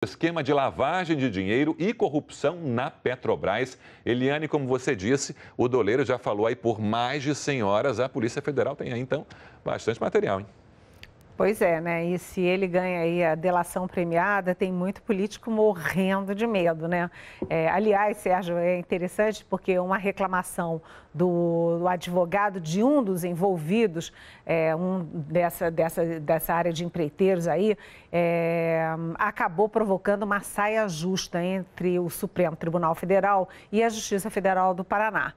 Esquema de lavagem de dinheiro e corrupção na Petrobras. Eliane, como você disse, o doleiro já falou aí por mais de 100 horas. A Polícia Federal tem aí, então, bastante material, hein? Pois é, né? E se ele ganha aí a delação premiada, tem muito político morrendo de medo, né? Aliás, Sérgio, é interessante porque uma reclamação do advogado de um dos envolvidos, dessa área de empreiteiros aí, acabou provocando uma saia justa entre o Supremo Tribunal Federal e a Justiça Federal do Paraná.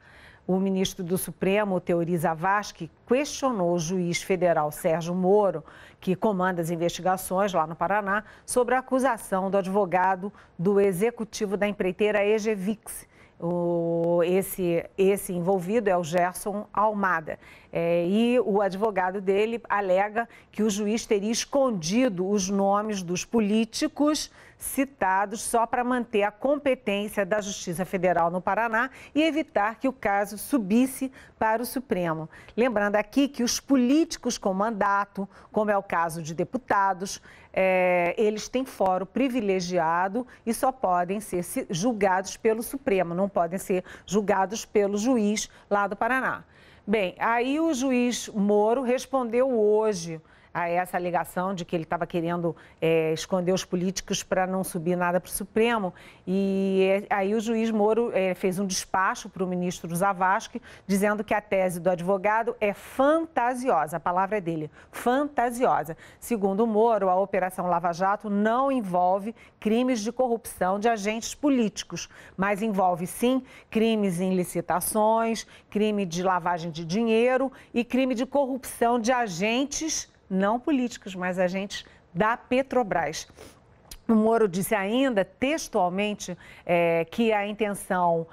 O ministro do Supremo, Teori Zavascki, questionou o juiz federal Sérgio Moro, que comanda as investigações lá no Paraná, sobre a acusação do advogado do executivo da empreiteira Egevix. Esse envolvido é o Gerson Almada. E o advogado dele alega que o juiz teria escondido os nomes dos políticos citados só para manter a competência da Justiça Federal no Paraná e evitar que o caso subisse para o Supremo. Lembrando aqui que os políticos com mandato, como é o caso de deputados, eles têm fórum privilegiado e só podem ser julgados pelo Supremo, não podem ser julgados pelo juiz lá do Paraná. Bem, aí o juiz Moro respondeu hoje a essa alegação de que ele estava querendo esconder os políticos para não subir nada para o Supremo. E aí o juiz Moro fez um despacho para o ministro Zavascki, dizendo que a tese do advogado é fantasiosa, a palavra é dele, fantasiosa. Segundo o Moro, a Operação Lava Jato não envolve crimes de corrupção de agentes políticos, mas envolve sim crimes em licitações, crime de lavagem de dinheiro e crime de corrupção de agentes não políticos, mas agentes da Petrobras. O Moro disse ainda, textualmente, que a intenção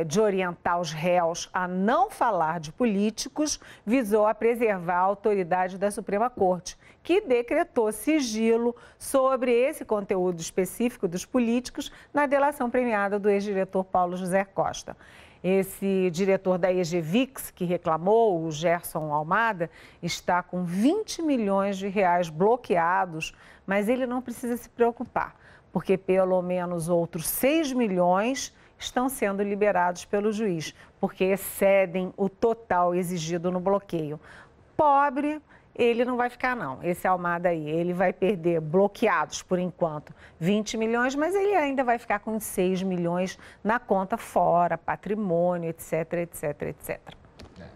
de orientar os réus a não falar de políticos visou a preservar a autoridade da Suprema Corte, que decretou sigilo sobre esse conteúdo específico dos políticos na delação premiada do ex-diretor Paulo José Costa. Esse diretor da Egevix, que reclamou, o Gerson Almada, está com 20 milhões de reais bloqueados, mas ele não precisa se preocupar, porque pelo menos outros 6 milhões estão sendo liberados pelo juiz, porque excedem o total exigido no bloqueio. Pobre, ele não vai ficar não, esse Almada aí, ele vai perder bloqueados por enquanto 20 milhões, mas ele ainda vai ficar com 6 milhões na conta fora, patrimônio, etc, etc, etc.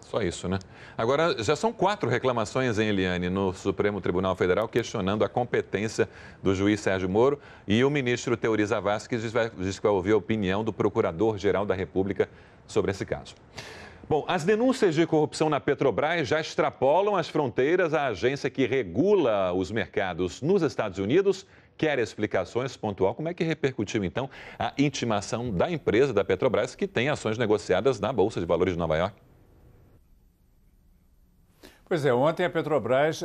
Só isso, né? Agora, já são 4 reclamações, hein, Eliane, no Supremo Tribunal Federal, questionando a competência do juiz Sérgio Moro, e o ministro Teori Zavascki diz que vai ouvir a opinião do Procurador-Geral da República sobre esse caso. Bom, as denúncias de corrupção na Petrobras já extrapolam as fronteiras. A agência que regula os mercados nos Estados Unidos quer explicações pontuais. Como é que repercutiu, então, a intimação da empresa, da Petrobras, que tem ações negociadas na Bolsa de Valores de Nova York? Pois é, ontem a Petrobras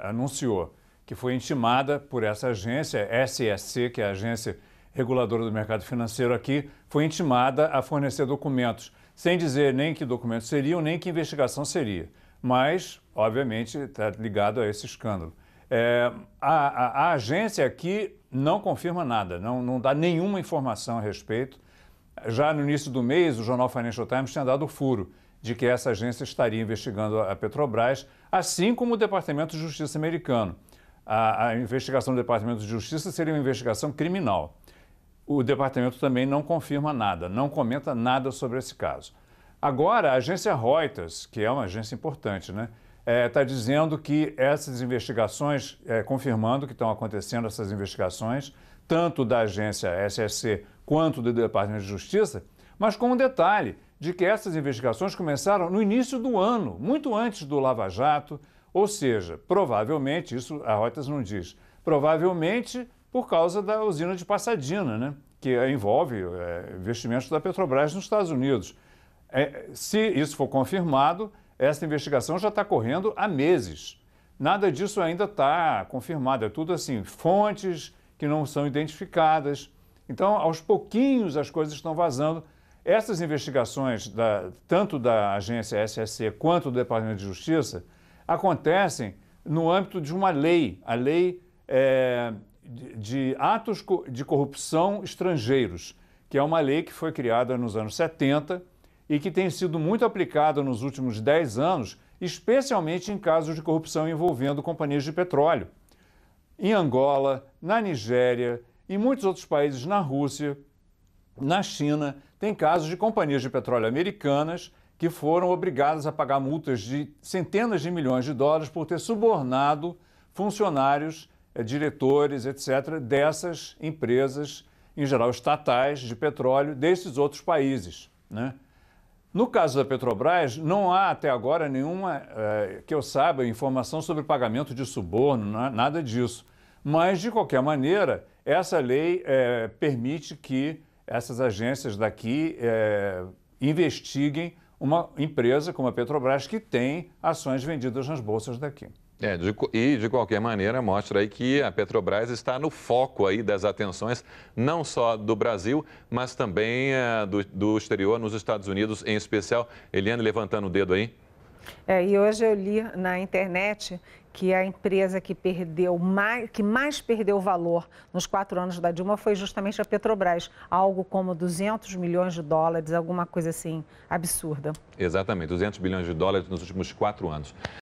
anunciou que foi intimada por essa agência, SEC, que é a Agência Reguladora do Mercado Financeiro aqui, foi intimada a fornecer documentos, sem dizer nem que documentos seriam, nem que investigação seria. Mas, obviamente, está ligado a esse escândalo. A agência aqui não confirma nada, não dá nenhuma informação a respeito. Já no início do mês, o jornal Financial Times tinha dado o furo de que essa agência estaria investigando a Petrobras, assim como o Departamento de Justiça americano. A investigação do Departamento de Justiça seria uma investigação criminal. O departamento também não confirma nada, não comenta nada sobre esse caso. Agora, a agência Reuters, que é uma agência importante, né, está dizendo que essas investigações, confirmando que estão acontecendo essas investigações, tanto da agência SEC quanto do Departamento de Justiça, mas com um detalhe de que essas investigações começaram no início do ano, muito antes do Lava Jato, ou seja, provavelmente, isso a Reuters não diz, provavelmente por causa da usina de Pasadena, né, que envolve investimentos da Petrobras nos Estados Unidos. Se isso for confirmado, essa investigação já está correndo há meses. Nada disso ainda está confirmado, é tudo assim, fontes que não são identificadas. Então, aos pouquinhos as coisas estão vazando. Essas investigações, tanto da agência SEC quanto do Departamento de Justiça, acontecem no âmbito de uma lei, a Lei de atos de corrupção estrangeiros, que é uma lei que foi criada nos anos 70 e que tem sido muito aplicada nos últimos 10 anos, especialmente em casos de corrupção envolvendo companhias de petróleo. Em Angola, na Nigéria, em muitos outros países, na Rússia, na China, tem casos de companhias de petróleo americanas que foram obrigadas a pagar multas de centenas de milhões de dólares por ter subornado funcionários, diretores, etc., dessas empresas, em geral estatais, de petróleo, desses outros países, né? No caso da Petrobras, não há até agora nenhuma, que eu saiba, informação sobre pagamento de suborno, nada disso. Mas, de qualquer maneira, essa lei permite que essas agências daqui investiguem uma empresa como a Petrobras que tem ações vendidas nas bolsas daqui. E, de qualquer maneira, mostra aí que a Petrobras está no foco aí das atenções, não só do Brasil, mas também do exterior, nos Estados Unidos em especial. Eliane, levantando o dedo aí. E hoje eu li na internet que a empresa que mais perdeu valor nos 4 anos da Dilma foi justamente a Petrobras, algo como 200 milhões de dólares, alguma coisa assim absurda. Exatamente, 200 bilhões de dólares nos últimos 4 anos.